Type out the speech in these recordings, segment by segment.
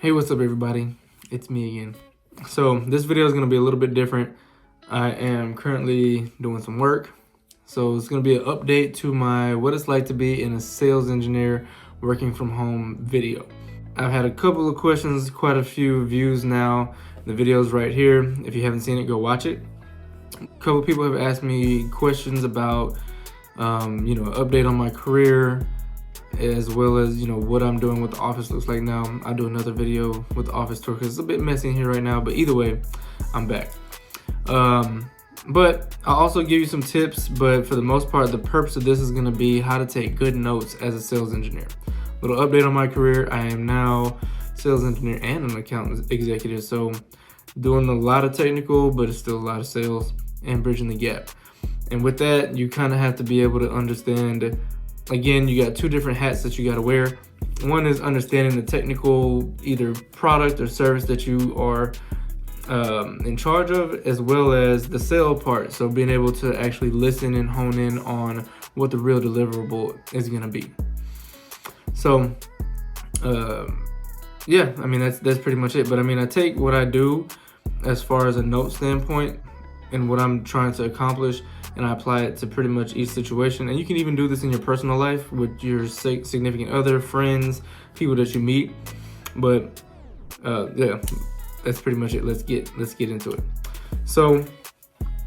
Hey, what's up everybody? It's me again. So this video is going to be a little bit different. I am currently doing some work. So it's going to be an update to my what it's like to be in a sales engineer working from home video. I've had a couple of questions, quite a few views now. The video's right here. If you haven't seen it, go watch it. A couple of people have asked me questions about, update on my career, as well as what I'm doing, what the office looks like now. I'll do another video with the office tour because it's a bit messy in here right now, but either way, I'm back. But I'll also give you some tips, but for the most part, the purpose of this is going to be how to take good notes as a sales engineer. Little update on my career. I am now sales engineer and an account executive, so doing a lot of technical, but it's still a lot of sales and bridging the gap. And with that, you kind of have to be able to understand. Again, you got two different hats that you got to wear. One is understanding the technical, either product or service that you are in charge of, as well as the sale part. So being able to actually listen and hone in on what the real deliverable is going to be. So, yeah, I mean, that's pretty much it. But I mean, I take what I do as far as a note standpoint and what I'm trying to accomplish, and I apply it to pretty much each situation. And you can even do this in your personal life with your significant other, friends, people that you meet. But yeah, that's pretty much it. Let's get into it. So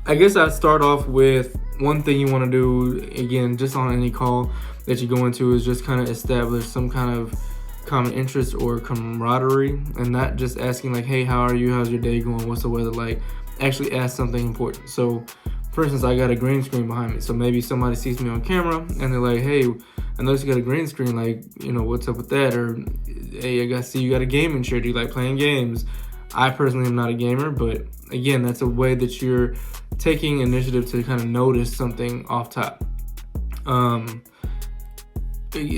I guess I'd start off with one thing you want to do, again, just on any call that you go into, is just kind of establish some kind of common interest or camaraderie, and not just asking like, hey, how are you? How's your day going? What's the weather like? Actually ask something important. So for instance, I got a green screen behind me. So maybe somebody sees me on camera and they're like, hey, I noticed you got a green screen, like, what's up with that? Or, hey, I see you got a gaming chair. Do you like playing games? I personally am not a gamer, but again, that's a way that you're taking initiative to kind of notice something off top.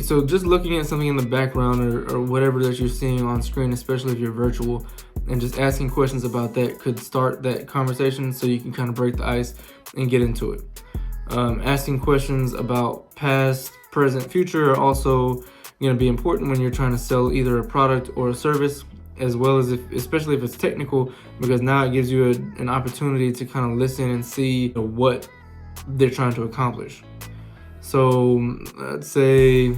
So just looking at something in the background or whatever that you're seeing on screen, especially if you're virtual, and just asking questions about that could start that conversation, so you can kind of break the ice and get into it. Asking questions about past, present, future are also going to be important when you're trying to sell either a product or a service, as well as especially if it's technical, because now it gives you an opportunity to kind of listen and see what they're trying to accomplish. So let's say,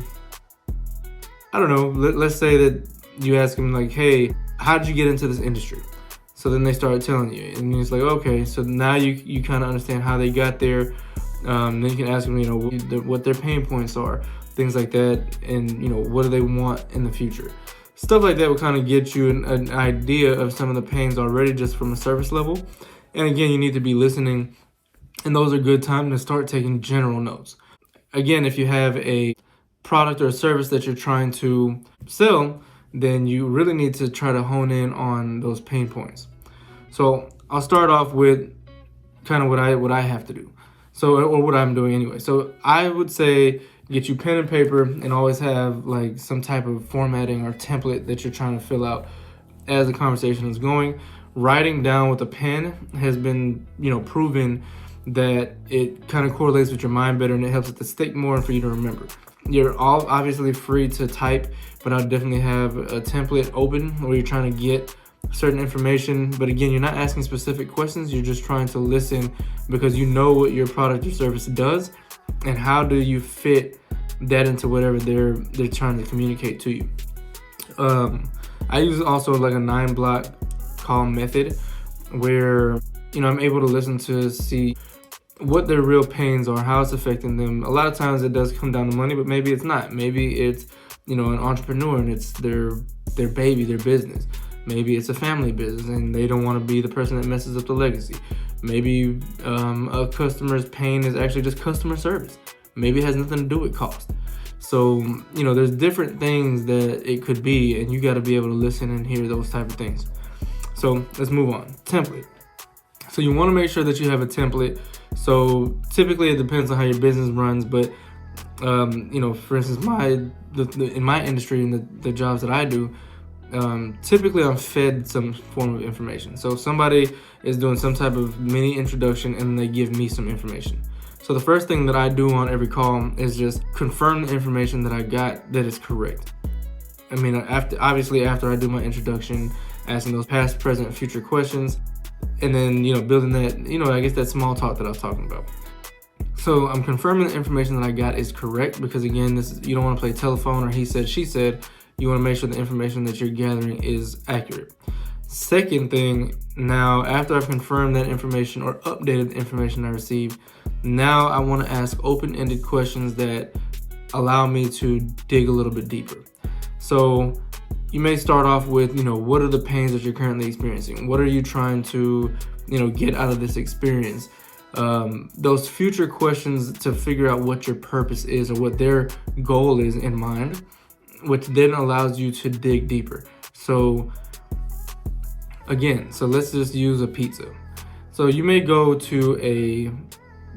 I don't know, let's say that you ask them like, hey, how did you get into this industry? So then they start telling you, and it's like, okay, so now you kind of understand how they got there. Then you can ask them, what their pain points are, things like that, and what do they want in the future. Stuff like that will kind of get you an idea of some of the pains already, just from a service level. And again, you need to be listening, and those are good time to start taking general notes. Again, if you have a product or a service that you're trying to sell, then you really need to try to hone in on those pain points. So I'll start off with kind of what I have to do. So, or what I'm doing anyway. So I would say get you pen and paper, and always have like some type of formatting or template that you're trying to fill out as the conversation is going. Writing down with a pen has been, proven that it kind of correlates with your mind better, and it helps it to stick more and for you to remember. You're all obviously free to type, but I'll definitely have a template open where you're trying to get certain information. But again, you're not asking specific questions. You're just trying to listen, because you know what your product or service does, and how do you fit that into whatever they're trying to communicate to you. I use also like a 9-block call method, where I'm able to listen to see what their real pains are, how it's affecting them. A lot of times it does come down to money, but maybe it's not. Maybe it's an entrepreneur and it's their baby, their business. Maybe it's a family business and they don't want to be the person that messes up the legacy. Maybe a customer's pain is actually just customer service. Maybe it has nothing to do with cost. So there's different things that it could be, and you got to be able to listen and hear those type of things. So let's move on. Template. So you want to make sure that you have a template. So typically it depends on how your business runs, but for instance, in my industry and the jobs that I do, typically I'm fed some form of information. So if somebody is doing some type of mini introduction and they give me some information. So the first thing that I do on every call is just confirm the information that I got that is correct. I mean, obviously after I do my introduction, asking those past, present, future questions, and then, you know, building that, you know, I guess that small talk that I was talking about. So I'm confirming the information that I got is correct, because again, you don't want to play telephone or he said, she said. You want to make sure the information that you're gathering is accurate. Second thing, now after I've confirmed that information or updated the information I received, now I want to ask open-ended questions that allow me to dig a little bit deeper. So you may start off with, you know, what are the pains that you're currently experiencing? What are you trying to, you know, get out of this experience? Those future questions to figure out what your purpose is or what their goal is in mind, which then allows you to dig deeper. So again, so let's just use a pizza. So you may go to a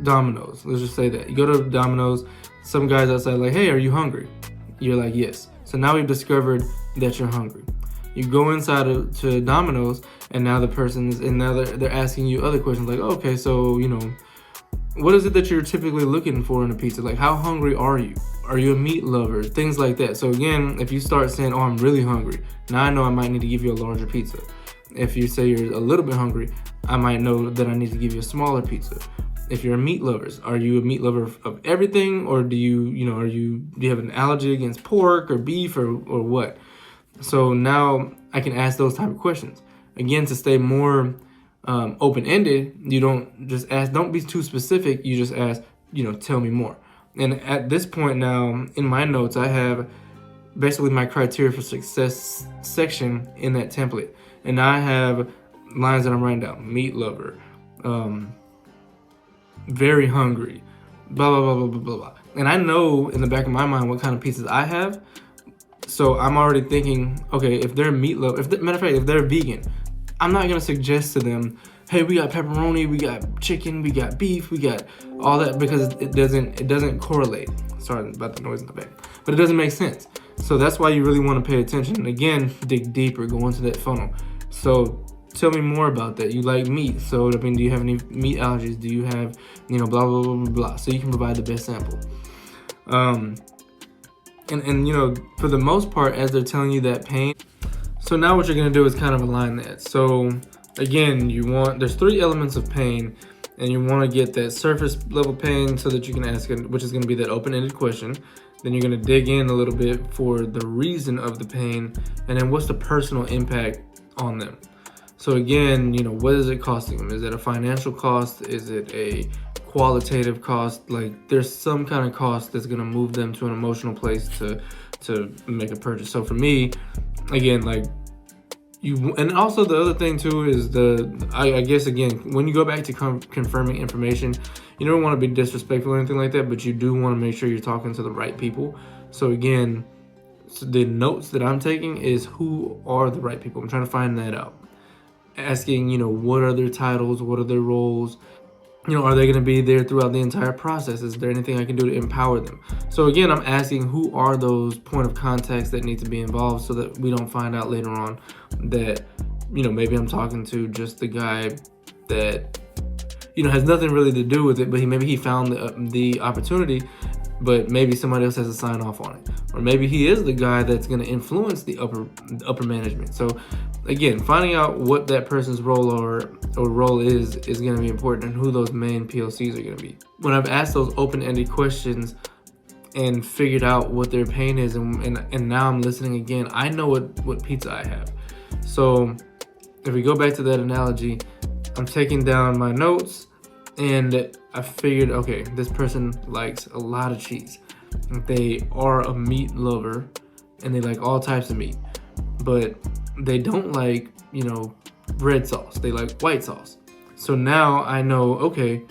Domino's. Let's just say that. You go to Domino's, some guy's outside like, hey, are you hungry? You're like, yes. So now we've discovered that you're hungry. You go inside to Domino's, and now they're asking you other questions like, okay, so, you know, what is it that you're typically looking for in a pizza? Like, how hungry are you? Are you a meat lover? Things like that. So again, if you start saying, oh, I'm really hungry, now I know I might need to give you a larger pizza. If you say you're a little bit hungry, I might know that I need to give you a smaller pizza. If you're a meat lover, are you a meat lover of everything, or do you have an allergy against pork or beef or what? So now I can ask those type of questions. Again, to stay more open-ended, you don't just ask, don't be too specific, you just ask, you know, tell me more. And at this point now, in my notes, I have basically my criteria for success section in that template. And I have lines that I'm writing down: meat lover, very hungry, blah, blah, blah, blah, blah, blah, blah. And I know in the back of my mind what kind of pizzas I have. So I'm already thinking, okay, if they're meat lover, matter of fact, if they're vegan, I'm not gonna suggest to them, hey, we got pepperoni, we got chicken, we got beef, we got all that, because it doesn't correlate. Sorry about the noise in the back, but it doesn't make sense. So that's why you really want to pay attention. And again, dig deeper, go into that funnel. So tell me more about that. You like meat, so I mean, do you have any meat allergies? Do you have, you know, blah, blah, blah, blah, blah. So you can provide the best sample. And you know, for the most part, as they're telling you that pain, so now what you're gonna do is kind of align that. So again, there's 3 elements of pain, and you want to get that surface level pain so that you can ask it, which is going to be that open-ended question. Then you're going to dig in a little bit for the reason of the pain, and then what's the personal impact on them. So again, you know, what is it costing them? Is it a financial cost? Is it a qualitative cost? Like, there's some kind of cost that's going to move them to an emotional place to make a purchase. So for me, again, like, and also the other thing too is I guess again, when you go back to confirming information, you don't want to be disrespectful or anything like that, but you do want to make sure you're talking to the right people. So again, the notes that I'm taking is who are the right people. I'm trying to find that out. Asking, you know, what are their titles? What are their roles? You know, are they going to be there throughout the entire process? Is there anything I can do to empower them? So again, I'm asking who are those point of contacts that need to be involved, so that we don't find out later on that, you know, maybe I'm talking to just the guy that, you know, has nothing really to do with it, but maybe he found the opportunity, but maybe somebody else has to sign off on it. Or maybe he is the guy that's going to influence the upper management. So again, finding out what that person's role or role is going to be important, and who those main POCs are going to be. When I've asked those open-ended questions and figured out what their pain is, and now I'm listening again, I know what pizza I have. So if we go back to that analogy, I'm taking down my notes, and I figured, okay, this person likes a lot of cheese. They are a meat lover, and they like all types of meat, but they don't like, you know, red sauce. They like white sauce. So now I know, okay,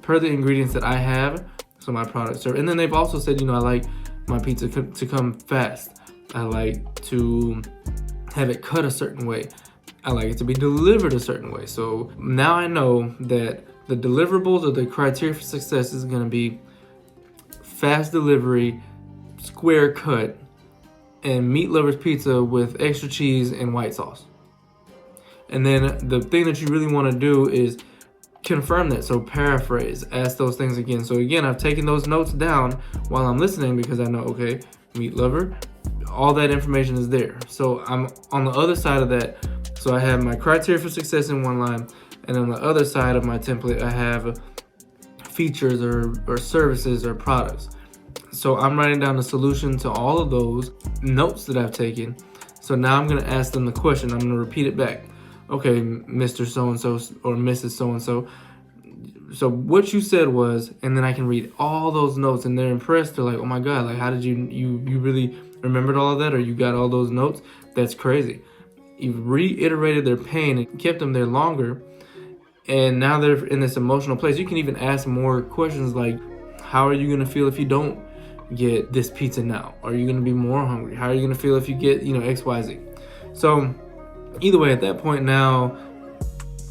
per the ingredients that I have, so my products are, and then they've also said, you know, I like my pizza to come fast. I like to have it cut a certain way. I like it to be delivered a certain way. So now I know that the deliverables or the criteria for success is going to be fast delivery, square cut, and meat lovers pizza with extra cheese and white sauce. And then the thing that you really want to do is confirm that. So paraphrase, ask those things again. So again, I've taken those notes down while I'm listening, because I know, okay, meat lover, all that information is there. So I'm on the other side of that. So I have my criteria for success in one line, and on the other side of my template, I have features or services or products. So I'm writing down the solution to all of those notes that I've taken. So now I'm gonna ask them the question. I'm gonna repeat it back. Okay, Mr. So-and-so or Mrs. So-and-so. So what you said was, and then I can read all those notes, and they're impressed. They're like, oh my God, like how did you really remembered all of that, or you got all those notes? That's crazy. You've reiterated their pain and kept them there longer, and now they're in this emotional place. You can even ask more questions like, how are you gonna feel if you don't get this pizza now? Are you gonna be more hungry? How are you gonna feel if you get, X, Y, Z? So either way, at that point now,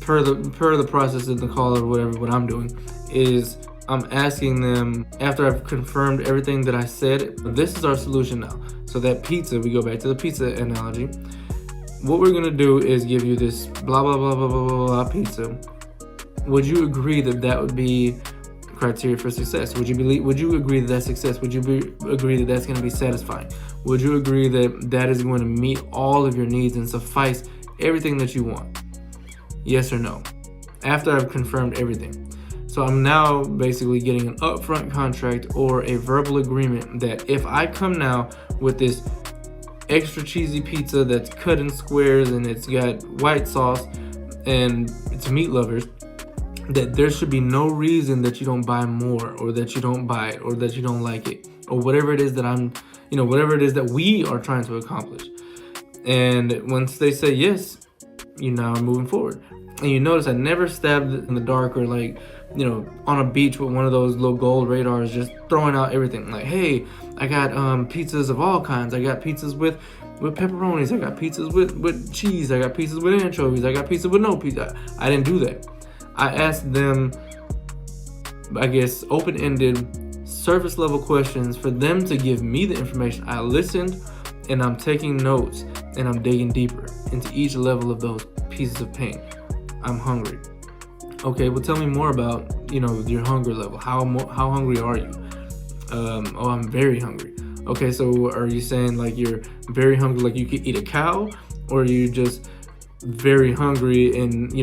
per the process in the call or whatever, what I'm doing is I'm asking them, after I've confirmed everything that I said, this is our solution now. So that pizza, we go back to the pizza analogy. What we're gonna do is give you this blah, blah, blah, blah, blah, blah, blah pizza. Would you agree that that would be criteria for success? Would you agree that that's success? Would you agree that that's gonna be satisfying? Would you agree that that is going to meet all of your needs and suffice everything that you want? Yes or no? After I've confirmed everything. So I'm now basically getting an upfront contract or a verbal agreement that if I come now with this extra cheesy pizza that's cut in squares and it's got white sauce and it's meat lovers, that there should be no reason that you don't buy more, or that you don't buy it, or that you don't like it, or whatever it is that whatever it is that we are trying to accomplish. And once they say yes, you now are moving forward. And you notice I never stabbed in the dark, or on a beach with one of those little gold radars just throwing out everything. Like, hey, I got pizzas of all kinds. I got pizzas with pepperonis. I got pizzas with cheese. I got pizzas with anchovies. I got pizza with no pizza. I didn't do that. I asked them, I guess, open-ended, surface-level questions for them to give me the information. I listened, and I'm taking notes, and I'm digging deeper into each level of those pieces of pain. I'm hungry. Okay, well, tell me more about, your hunger level. How hungry are you? Oh, I'm very hungry. Okay, so are you saying like you're very hungry, like you could eat a cow, or are you just very hungry and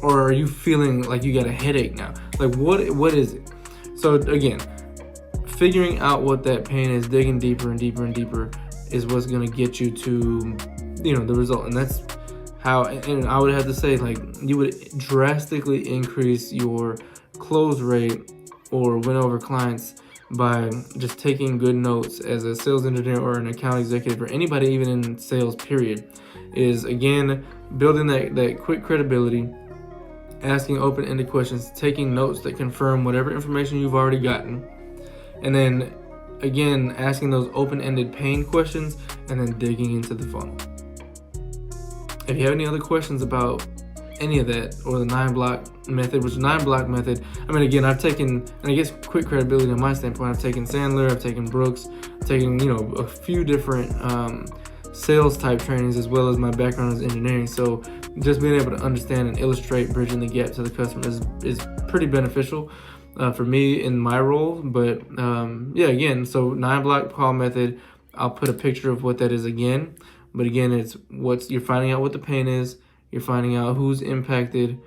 or are you feeling like you got a headache now? Like what is it? So again, figuring out what that pain is, digging deeper and deeper and deeper is what's going to get you to the result. And that's how, and I would have to say, like, you would drastically increase your close rate or win over clients by just taking good notes. As a sales engineer or an account executive or anybody even in sales period, is again building that quick credibility, asking open-ended questions, taking notes that confirm whatever information you've already gotten, and then again asking those open-ended pain questions, and then digging into the funnel. If you have any other questions about any of that, or the 9-block method, which 9-block method, I mean, again, I've taken, and I guess quick credibility on my standpoint, I've taken Sandler, I've taken Brooks, I've taken a few different sales type trainings, as well as my background is engineering. So just being able to understand and illustrate bridging the gap to the customer is pretty beneficial for me in my role. But yeah, again, so 9-block call method, I'll put a picture of what that is again. But again, it's you're finding out what the pain is, you're finding out who's impacted,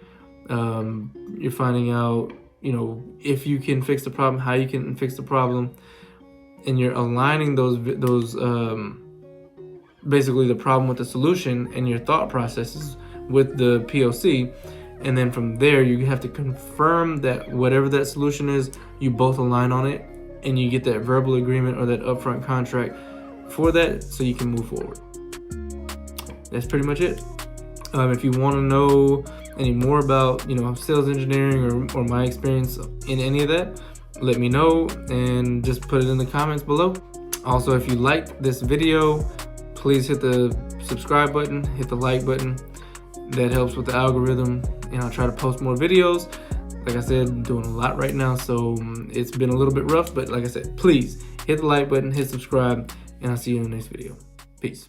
you're finding out, if you can fix the problem, how you can fix the problem, and you're aligning those basically the problem with the solution and your thought processes with the POC. And then from there, you have to confirm that whatever that solution is, you both align on it, and you get that verbal agreement or that upfront contract for that, so you can move forward. That's pretty much it. If you want to know any more about sales engineering or my experience in any of that, let me know and just put it in the comments below. Also, if you liked this video, please hit the subscribe button, hit the like button. That helps with the algorithm, and I'll try to post more videos. Like I said, I'm doing a lot right now, so it's been a little bit rough, but like I said, please hit the like button, hit subscribe, and I'll see you in the next video. Peace.